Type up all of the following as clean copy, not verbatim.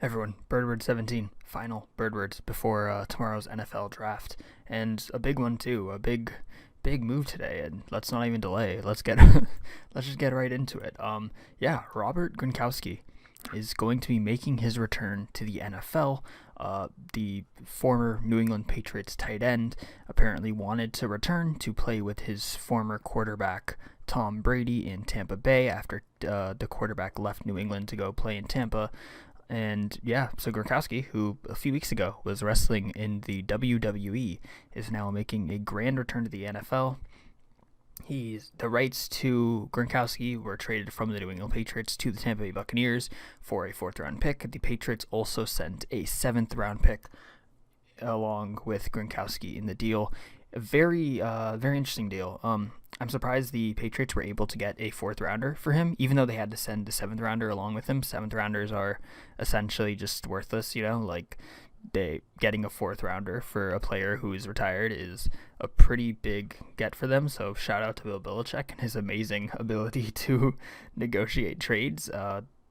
Everyone, Birdword 17, final Birdwords before tomorrow's NFL draft, and a big one too, a big move today, and let's not even delay. Let's get let's just get right into it. Robert Gronkowski is going to be making his return to the NFL. The former New England Patriots tight end apparently wanted to return to play with his former quarterback Tom Brady in Tampa Bay after the quarterback left New England to go play in Tampa. And yeah, so Gronkowski, who a few weeks ago was wrestling in the WWE, is now making a grand return to the NFL. The rights to Gronkowski were traded from the New England Patriots to the Tampa Bay Buccaneers for a fourth-round pick. The Patriots also sent a seventh-round pick along with Gronkowski in the deal. A very interesting deal. I'm surprised the Patriots were able to get a fourth rounder for him, even though they had to send a seventh rounder along with him. Seventh rounders are essentially just worthless, like getting a fourth rounder for a player who is retired is a pretty big get for them. So shout out to Bill Belichick and his amazing ability to negotiate trades.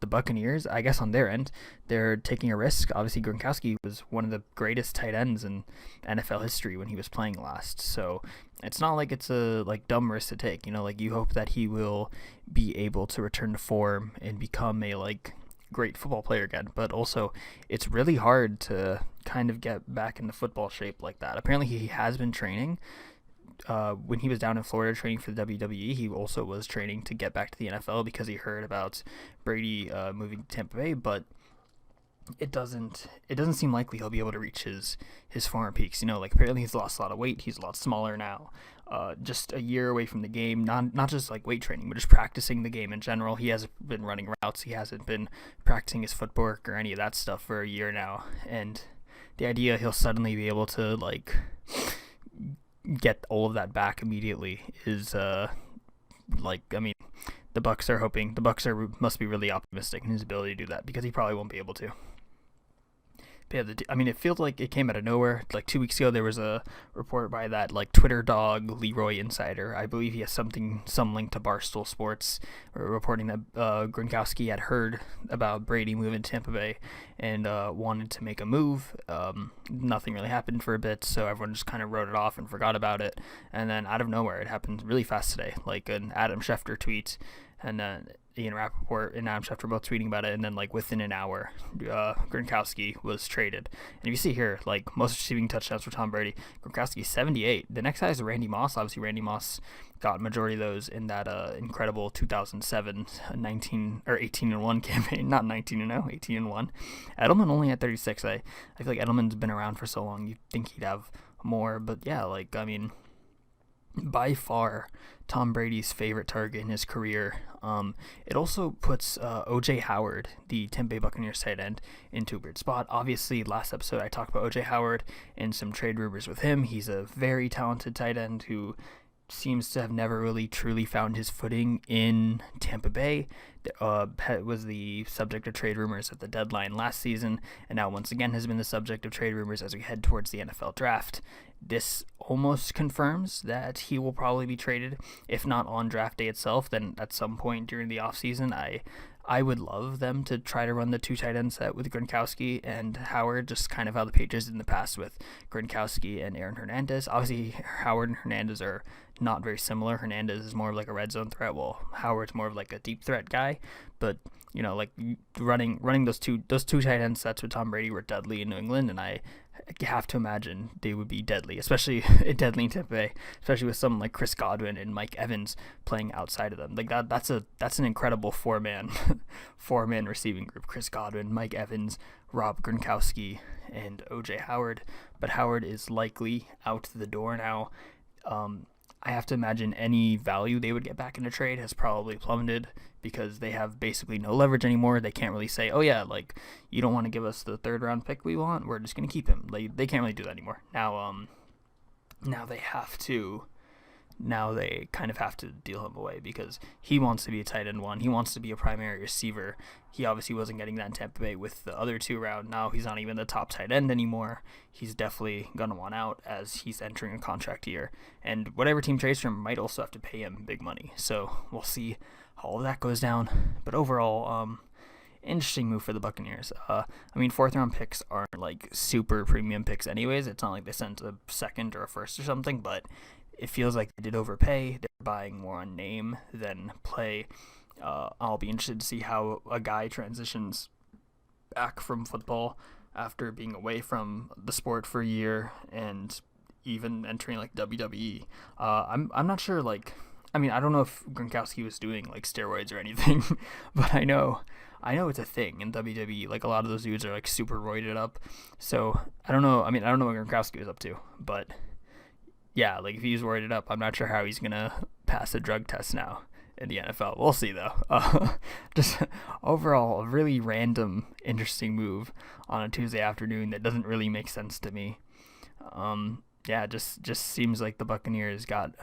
The Buccaneers, I guess on their end, they're taking a risk. Obviously, Gronkowski was one of the greatest tight ends in NFL history when he was playing last. So it's not like it's a dumb risk to take. You hope that he will be able to return to form and become a great football player again. But also, it's really hard to kind of get back into football shape like that. Apparently, he has been training. When he was down in Florida training for the WWE, he also was training to get back to the NFL because he heard about Brady moving to Tampa Bay, but it doesn't seem likely he'll be able to reach his former peaks. Apparently he's lost a lot of weight. He's a lot smaller now. Just a year away from the game, not just weight training, but just practicing the game in general. He hasn't been running routes. He hasn't been practicing his footwork or any of that stuff for a year now. And the idea he'll suddenly be able to get all of that back immediately is the Bucs are hoping. Must be really optimistic in his ability to do that because he probably won't be able to. But yeah, it feels like it came out of nowhere. 2 weeks ago, there was a report by that Twitter dog Leroy Insider. I believe he has some link to Barstool Sports, reporting that Gronkowski had heard about Brady moving to Tampa Bay and wanted to make a move. Nothing really happened for a bit, so everyone just kind of wrote it off and forgot about it. And then out of nowhere, it happened really fast today, an Adam Schefter tweet, and then Ian Rappaport and Adam Schefter both tweeting about it, and then within an hour, Gronkowski was traded. And if you see here, most receiving touchdowns for Tom Brady, Gronkowski 78. The next guy is Randy Moss. Obviously, Randy Moss got majority of those in that incredible 2007 18-1 campaign, not 19-0, 18-1. Edelman only had 36. I feel like Edelman's been around for so long, you'd think he'd have more, but yeah, by far Tom Brady's favorite target in his career. It also puts O.J. Howard, the Tampa Bay Buccaneers tight end, into a weird spot. Obviously, last episode I talked about O.J. Howard and some trade rumors with him. He's a very talented tight end who seems to have never really truly found his footing in Tampa Bay. Was the subject of trade rumors at the deadline last season, and now once again has been the subject of trade rumors as we head towards the NFL draft. This almost confirms that he will probably be traded, if not on draft day itself, then at some point during the offseason. I would love them to try to run the two tight end set with Gronkowski and Howard, just kind of how the Patriots did in the past with Gronkowski and Aaron Hernandez. Obviously, Howard and Hernandez are not very similar. Hernandez is more of a red zone threat, while Howard's more of a deep threat guy. But running those two tight end sets with Tom Brady were deadly in New England, and I have to imagine they would be deadly, especially deadly in Tampa Bay, especially with someone like Chris Godwin and Mike Evans playing outside of them. That's an incredible four-man receiving group. Chris Godwin, Mike Evans, Rob Gronkowski, and O.J. Howard. But Howard is likely out the door now. I have to imagine any value they would get back in a trade has probably plummeted because they have basically no leverage anymore. They can't really say, oh yeah, you don't want to give us the third round pick we want, we're just going to keep him. They can't really do that anymore. Now they kind of have to deal him away because he wants to be a tight end one. He wants to be a primary receiver. He obviously wasn't getting that in Tampa Bay with the other two around. Now he's not even the top tight end anymore. He's definitely going to want out as he's entering a contract year. And whatever team trades for him might also have to pay him big money. So we'll see how all of that goes down. But overall, interesting move for the Buccaneers. I mean, fourth round picks aren't like super premium picks, anyways. It's not like they sent a second or a first or something, but it feels like they did overpay. They're buying more on name than play. I'll be interested to see how a guy transitions back from football after being away from the sport for a year and even entering like WWE. I'm not sure, like, I mean, I don't know if Gronkowski was doing like steroids or anything, but I know it's a thing in WWE. Like, a lot of those dudes are like super roided up. So I don't know. I mean, I don't know what Gronkowski was up to, but yeah, like if he's roided up, I'm not sure how he's gonna pass a drug test now in the NFL. We'll see though. Just overall, a really random, interesting move on a Tuesday afternoon that doesn't really make sense to me. Yeah, just seems like the Buccaneers got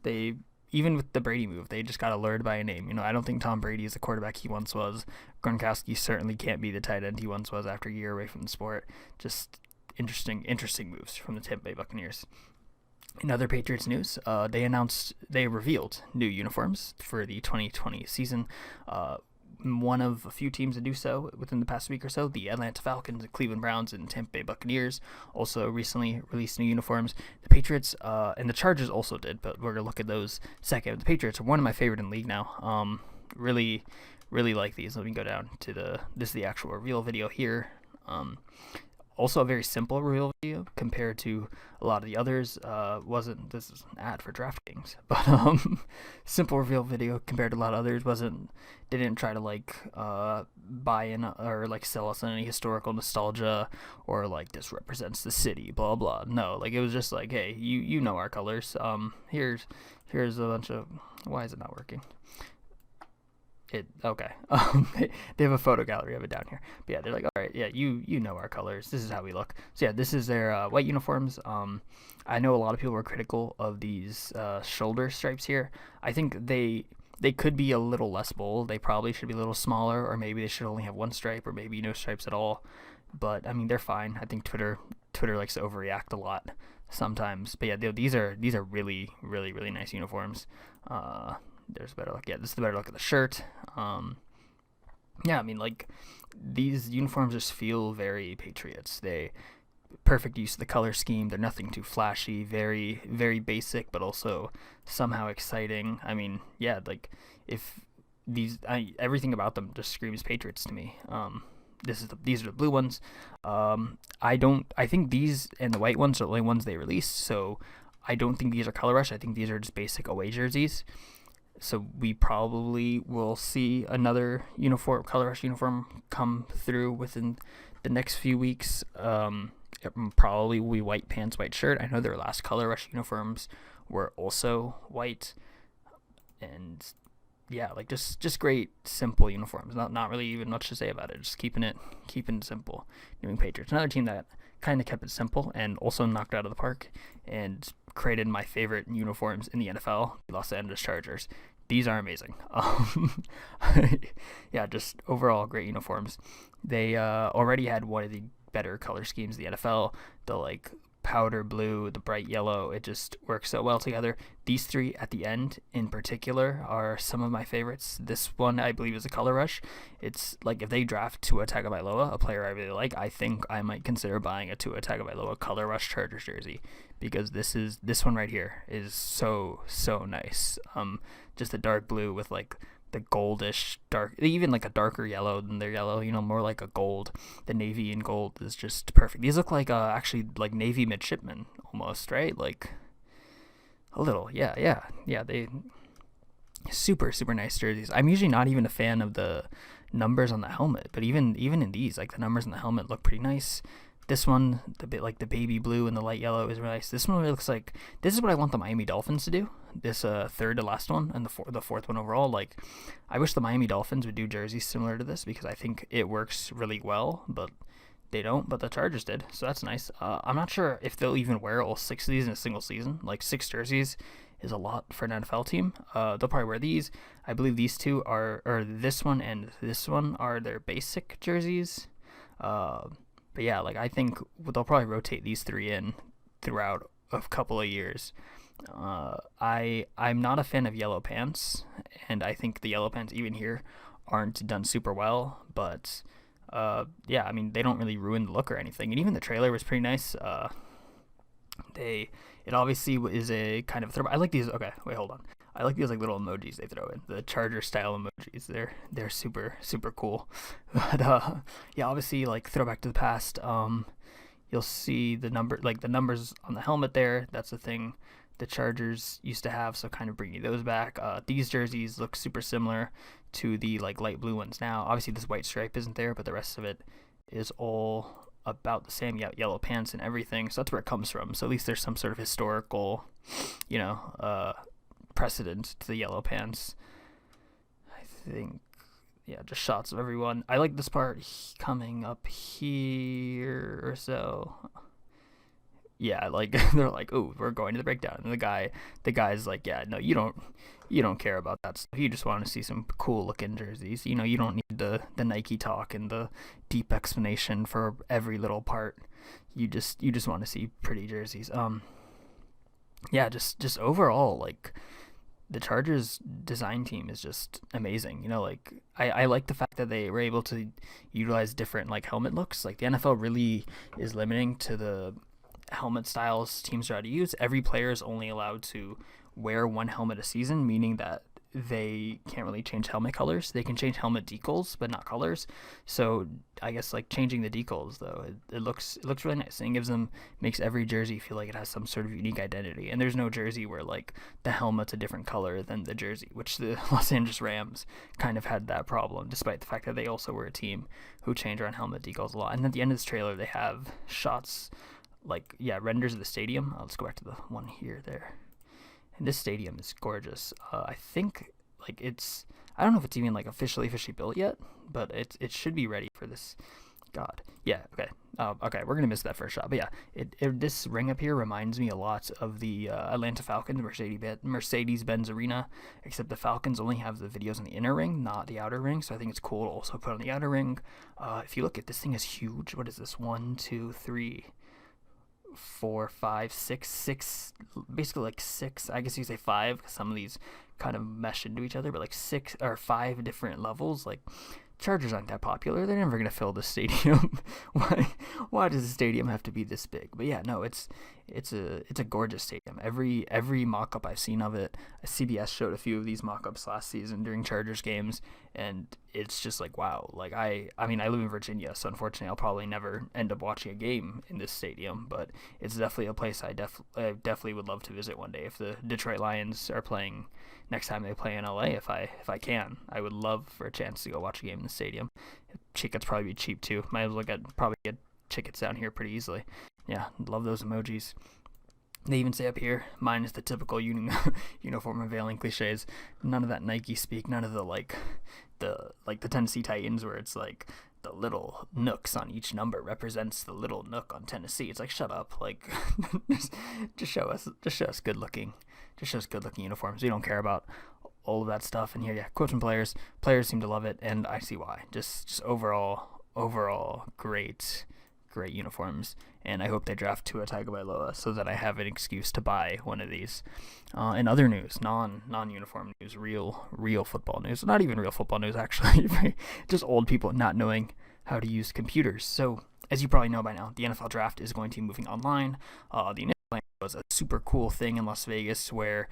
they, even with the Brady move, they just got allured by a name. You know, I don't think Tom Brady is the quarterback he once was. Gronkowski certainly can't be the tight end he once was after a year away from the sport. Just interesting moves from the Tampa Bay Buccaneers. In other Patriots news, they revealed new uniforms for the 2020 season. One of a few teams to do so within the past week or so, the Atlanta Falcons, the Cleveland Browns, and Tampa Bay Buccaneers also recently released new uniforms. The Patriots and the Chargers also did, but we're going to look at those second. The Patriots are one of my favorite in the league now. Really like these. Let me go down to this is the actual reveal video here. Also a very simple reveal video compared to a lot of the others. This is an ad for DraftKings, but simple reveal video compared to a lot of others. Didn't try to like buy in or like sell us on any historical nostalgia or like this represents the city, blah blah. No, like it was just like, hey, you know our colors. Here's a bunch of, why is it not working? Okay. They have a photo gallery of it down here. But yeah, they're like, all right, yeah, you know our colors. This is how we look. So yeah, this is their white uniforms. I know a lot of people were critical of these shoulder stripes here. I think they could be a little less bold. They probably should be a little smaller, or maybe they should only have one stripe, or maybe no stripes at all. But I mean, they're fine. I think Twitter likes to overreact a lot sometimes. But yeah, these are really nice uniforms. There's a better look. Yeah, this is the better look at the shirt. Yeah, I mean, like, these uniforms just feel very Patriots. They perfect use of the color scheme. They're nothing too flashy. Very, very basic, but also somehow exciting. I mean, yeah, like, everything about them just screams Patriots to me. These are the blue ones. I think these and the white ones are the only ones they released. So I don't think these are color rush. I think these are just basic away jerseys. So we probably will see another color rush uniform come through within the next few weeks. It probably will be white pants, white shirt. I know their last color rush uniforms were also white, and yeah, like just great simple uniforms. Not really even much to say about it. Just keeping it simple. New England Patriots, another team that kind of kept it simple and also knocked it out of the park and created my favorite uniforms in the NFL, the Los Angeles Chargers. These are amazing. Yeah, just overall great uniforms. They already had one of the better color schemes in the NFL. The like powder blue, the bright yellow, it just works so well together. These three at the end in particular are some of my favorites. This one I believe is a color rush. It's like if they draft Tua Tagovailoa, a player I really like, I think I might consider buying a Tua Tagovailoa color rush Chargers jersey, because this one right here is so nice. Just a dark blue with like the goldish dark, even like a darker yellow than their yellow, more like a gold. The navy and gold is just perfect. These look like actually like Navy midshipmen almost, right? Like a little. Yeah. They super nice jerseys. I'm usually not even a fan of the numbers on the helmet, but even in these, like the numbers on the helmet look pretty nice. This one, the bit like the baby blue and the light yellow is really nice. This one really looks like, this is what I want the Miami Dolphins to do. This third to last one and the fourth one overall. Like, I wish the Miami Dolphins would do jerseys similar to this, because I think it works really well, but they don't. But the Chargers did, so that's nice. I'm not sure if they'll even wear all 6 of these in a single season. Like 6 jerseys is a lot for an NFL team. They'll probably wear these. I believe these two or this one and this one are their basic jerseys. But yeah, like I think they'll probably rotate these 3 in throughout a couple of years. I'm not a fan of yellow pants, and I think the yellow pants even here aren't done super well, but yeah, I mean they don't really ruin the look or anything. And even the trailer was pretty nice. They it obviously is a kind of throwback. I like these. Okay, wait, hold on. I like these like little emojis they throw in, the Charger style emojis. They're super cool. But yeah, obviously like throwback to the past. You'll see the numbers on the helmet there. That's the thing the Chargers used to have, so kind of bringing those back. These jerseys look super similar to the like light blue ones now. Obviously this white stripe isn't there, but the rest of it is all about the same. Yellow pants and everything. So that's where it comes from. So at least there's some sort of historical, you know, precedent to the yellow pants. I think, yeah, just shots of everyone. I like this part coming up here or so. Yeah, like they're like, oh, we're going to the breakdown, and the guy's like, yeah, no, you don't care about that stuff. You just want to see some cool looking jerseys. You don't need the Nike talk and the deep explanation for every little part. You just want to see pretty jerseys. Yeah, just overall, like the Chargers design team is just amazing. Like I like the fact that they were able to utilize different like helmet looks. Like the NFL really is limiting to the helmet styles teams try to use. Every player is only allowed to wear one helmet a season, meaning that they can't really change helmet colors. They can change helmet decals, but not colors. So I guess like changing the decals though, it looks really nice, and makes every jersey feel like it has some sort of unique identity. And there's no jersey where like the helmet's a different color than the jersey, which the Los Angeles Rams kind of had that problem, despite the fact that they also were a team who changed around helmet decals a lot. And at the end of this trailer, they have shots like, yeah, renders of the stadium. Let's go back to the one here there. And this stadium is gorgeous. I think like I don't know if it's even like officially built yet, but it should be ready for this. God, yeah, okay, okay, we're gonna miss that first shot, but yeah, this ring up here reminds me a lot of the Atlanta Falcons Mercedes-Benz Arena, except the Falcons only have the videos in the inner ring, not the outer ring. So I think it's cool to also put on the outer ring. If you look at this thing is huge. What is this? 1, 2, 3. 4, 5, 6, basically like 6. I guess you say 5 because some of these kind of mesh into each other, but like 6 or 5 different levels. Like Chargers aren't that popular. They're never gonna fill the stadium. Why does the stadium have to be this big? But yeah, no, it's a gorgeous stadium. Every mock-up I've seen of it, CBS showed a few of these mock-ups last season during Chargers games, and it's just like, wow. Like I mean I live in Virginia, so unfortunately I'll probably never end up watching a game in this stadium, but it's definitely a place I definitely would love to visit one day if the Detroit Lions are playing next time they play in LA. If I can, I would love for a chance to go watch a game in the stadium. Tickets probably be cheap too. Might as well probably get tickets down here pretty easily. Yeah, love those emojis. They even say up here, mine is the typical uniform unveiling cliches. None of that Nike speak. None of the Tennessee Titans where it's like the little nooks on each number represents the little nook on Tennessee. It's like, shut up. Like just show us good looking. Just shows good looking uniforms. We don't care about all of that stuff. And here, yeah, quotes from players. Players seem to love it, and I see why. Just overall great uniforms, and I hope they draft Tua Tagovailoa so that I have an excuse to buy one of these. In other news, non-uniform news, real football news, not even real football news actually, just old people not knowing how to use computers. So as you probably know by now, the NFL draft is going to be moving online. The initial plan was a super cool thing in Las Vegas where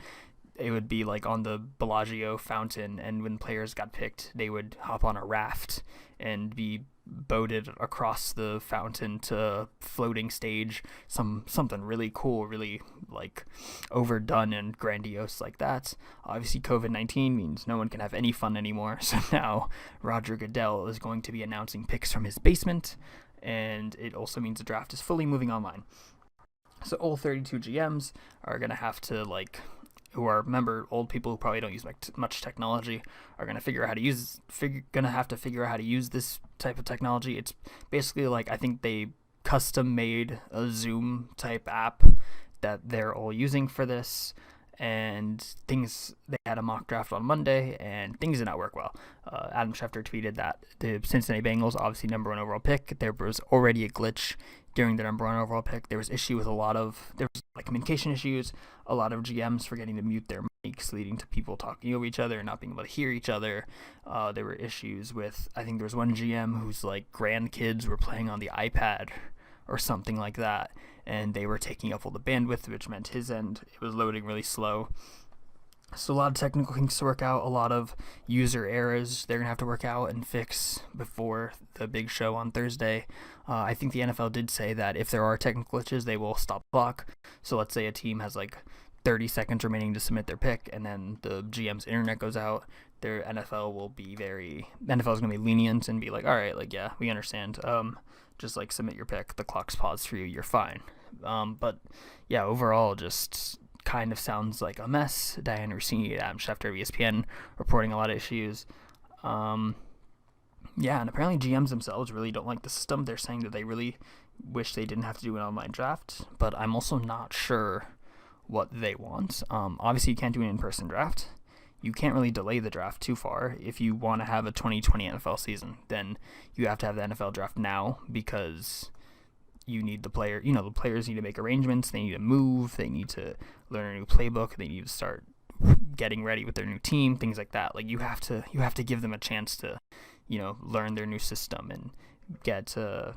it would be like on the Bellagio fountain, and when players got picked, they would hop on a raft and be boated across the fountain to floating stage, something really cool, really like overdone and grandiose like that. Obviously COVID-19 means no one can have any fun anymore, so now Roger Goodell is going to be announcing picks from his basement, and it also means the draft is fully moving online. So all 32 GMs are going to have to old people who probably don't use much technology are going to have to figure out how to use this type of technology. It's basically like, I think they custom made a Zoom type app that they're all using for this, and they had a mock draft on Monday and things did not work well. Adam Schefter tweeted that the Cincinnati Bengals, obviously number 1 overall pick, there was already a glitch during the number 1 overall pick. There was communication issues, a lot of GMs forgetting to mute their mics, leading to people talking over each other and not being able to hear each other. There were issues with, I think there was one GM whose like grandkids were playing on the iPad or something like that, and they were taking up all the bandwidth, which meant his end, it was loading really slow. So a lot of technical things to work out, a lot of user errors they're going to have to work out and fix before the big show on Thursday. I think the NFL did say that if there are technical glitches, they will stop the clock. So let's say a team has like 30 seconds remaining to submit their pick, and then the GM's internet goes out. The NFL is going to be lenient and be like, all right, like, yeah, we understand. Just like submit your pick. The clock's paused for you. You're fine. But yeah, overall, just kind of sounds like a mess. Diane Rossini at Adam Schefter of ESPN reporting a lot of issues. Yeah, and apparently GMs themselves really don't like the system. They're saying that they really wish they didn't have to do an online draft, but I'm also not sure what they want. Obviously, you can't do an in-person draft. You can't really delay the draft too far. If you want to have a 2020 NFL season, then you have to have the NFL draft now, because you need the players need to make arrangements, they need to move, they need to learn a new playbook, they need to start getting ready with their new team, things like that. Like you have to give them a chance to, learn their new system and get to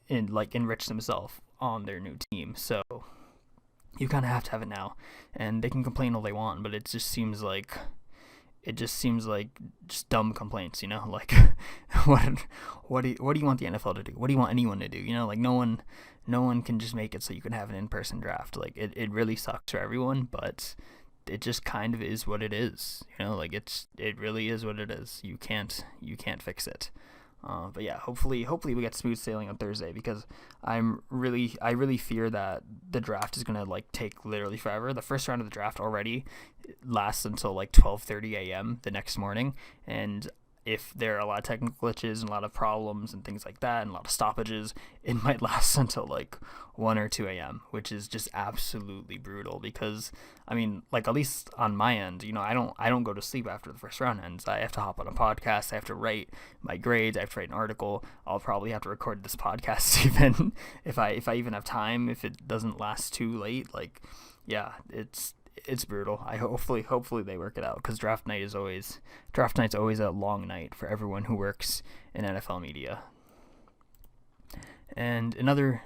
enrich themselves on their new team. So you kind of have to have it now, and they can complain all they want, but it just seems like just dumb complaints, like what do you want the NFL to do? What do you want anyone to do? Like no one can just make it so you can have an in-person draft. Like it really sucks for everyone, but it just kind of is what it is. Like it really is what it is. You can't fix it. But yeah, hopefully we get smooth sailing on Thursday, because I really fear that the draft is gonna take literally forever. The first round of the draft already lasts until 12:30 a.m. the next morning, and if there are a lot of technical glitches and a lot of problems and things like that and a lot of stoppages, it might last until 1 or 2 a.m., which is just absolutely brutal. Because at least on my end, I don't go to sleep after the first round ends. I have to hop on a podcast, I have to write my grades, I have to write an article. I'll probably have to record this podcast even if I even have time, if it doesn't last too late. Yeah, it's brutal. Hopefully they work it out, because draft night's always a long night for everyone who works in NFL media. And another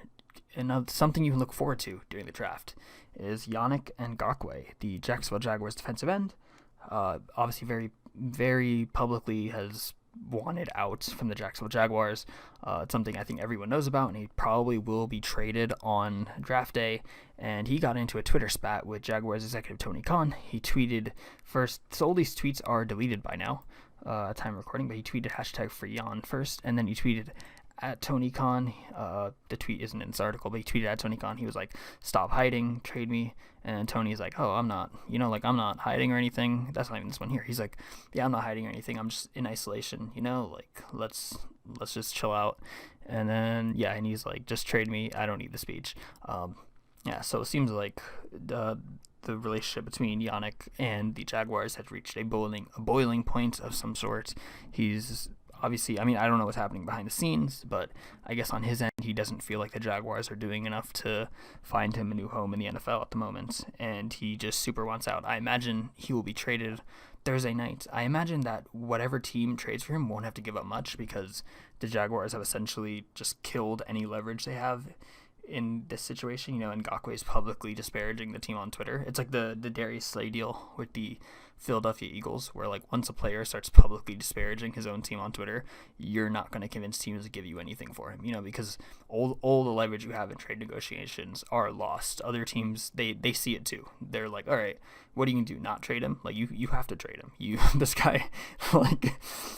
something you can look forward to during the draft is Yannick Ngakoue, the Jacksonville Jaguars defensive end. Obviously very, very publicly has wanted out from the Jacksonville Jaguars. It's something I think everyone knows about, and he probably will be traded on draft day. And he got into a Twitter spat with Jaguars executive Tony Khan. He tweeted first, so all these tweets are deleted by now, at time of recording, but he tweeted #FreeYan first, and then he tweeted at Tony Khan. The tweet isn't in this article, but he tweeted at Tony Khan. He was like, "Stop hiding, trade me." And Tony's like, "Oh, I'm not, I'm not hiding or anything." That's not even this one here. He's like, "Yeah, I'm not hiding or anything. I'm just in isolation, let's just chill out." And then, yeah, and he's like, "Just trade me. I don't need the speech." Yeah, so it seems like the relationship between Yannick and the Jaguars has reached a boiling point of some sort. He's obviously, I don't know what's happening behind the scenes, but I guess on his end, he doesn't feel like the Jaguars are doing enough to find him a new home in the NFL at the moment, and he just super wants out. I imagine he will be traded Thursday night. I imagine that whatever team trades for him won't have to give up much, because the Jaguars have essentially just killed any leverage they have in this situation. Ngakoue is publicly disparaging the team on Twitter. It's like the Darius Slay deal with the Philadelphia Eagles, where once a player starts publicly disparaging his own team on Twitter, you're not going to convince teams to give you anything for him, because all the leverage you have in trade negotiations are lost. Other teams, they see it too. They're like, all right, what are you going to do? Not trade him? You have to trade him. This guy,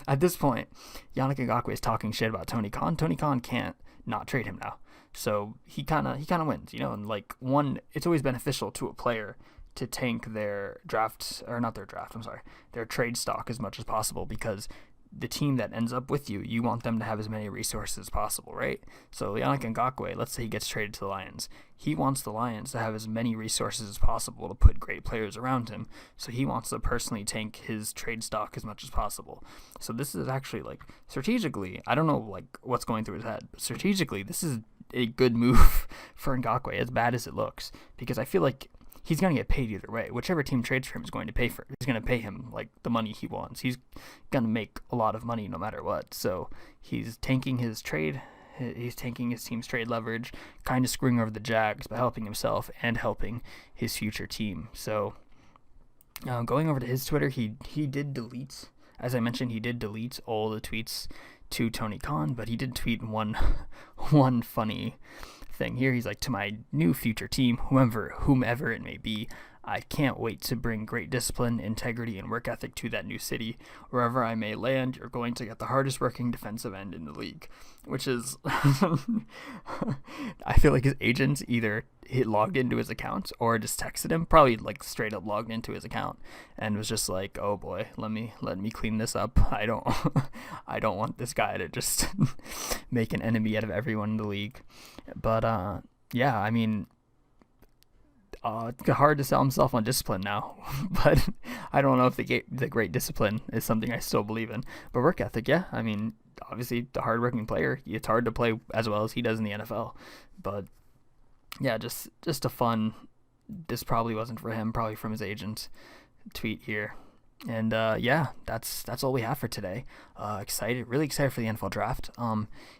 at this point, Yannick Ngakoue is talking shit about Tony Khan. Tony Khan can't not trade him now. So he kind of wins, and it's always beneficial to a player to tank their trade stock as much as possible, because the team that ends up with you want them to have as many resources as possible, right? So Yannick Ngakoue, let's say he gets traded to the Lions. He wants the Lions to have as many resources as possible to put great players around him. So he wants to personally tank his trade stock as much as possible. So this is actually strategically, I don't know what's going through his head, but strategically this is a good move for Ngakoue, as bad as it looks, because I feel like he's going to get paid either way. Whichever team trades for him is going to pay for it. He's going to pay him like the money he wants. He's going to make a lot of money no matter what. So he's tanking his trade. He's tanking his team's trade leverage, kind of screwing over the Jags by helping himself and helping his future team. So going over to his Twitter, he did delete, as I mentioned, he did delete all the tweets to Tony Khan, but he did tweet one funny thing here. He's like, to my new future team, whomever it may be, I can't wait to bring great discipline, integrity, and work ethic to that new city. Wherever I may land, you're going to get the hardest working defensive end in the league, which is, I feel like his agents either logged into his account or just texted him, probably like straight up logged into his account and was just like, oh boy, let me clean this up. I don't want this guy to just make an enemy out of everyone in the league. But yeah, I mean, it's hard to sell himself on discipline now, but I don't know if the great discipline is something I still believe in. But work ethic, yeah. I mean, obviously, the hardworking player, it's hard to play as well as he does in the NFL. But yeah, just a fun. This probably wasn't for him, probably from his agent tweet here. And yeah, that's all we have for today. Really excited for the NFL draft.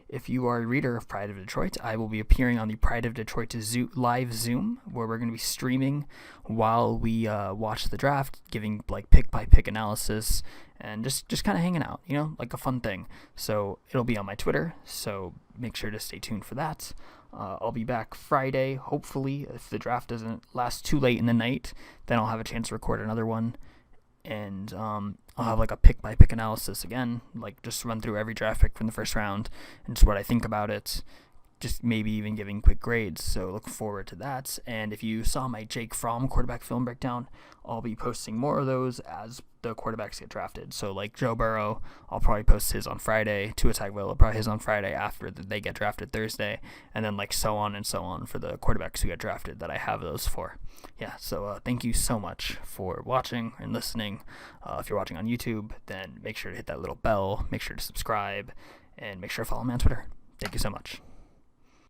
If you are a reader of Pride of Detroit, I will be appearing on the Pride of Detroit live Zoom, where we're going to be streaming while we watch the draft, giving like pick by pick analysis and just kind of hanging out, like a fun thing. So it'll be on my Twitter, so make sure to stay tuned for that. I'll be back Friday, hopefully. If the draft doesn't last too late in the night, then I'll have a chance to record another one. And I'll have like a pick-by-pick analysis again, like just run through every draft pick from the first round and just what I think about it, just maybe even giving quick grades. So look forward to that. And if you saw my Jake Fromm quarterback film breakdown, I'll be posting more of those as the quarterbacks get drafted. So like Joe Burrow, I'll probably post his on Friday. Tua Tagovailoa, probably his on Friday after they get drafted Thursday. And then like so on and so on for the quarterbacks who get drafted that I have those for. Yeah, so thank you so much for watching and listening. If you're watching on YouTube, then make sure to hit that little bell, make sure to subscribe, and make sure to follow me on Twitter. Thank you so much.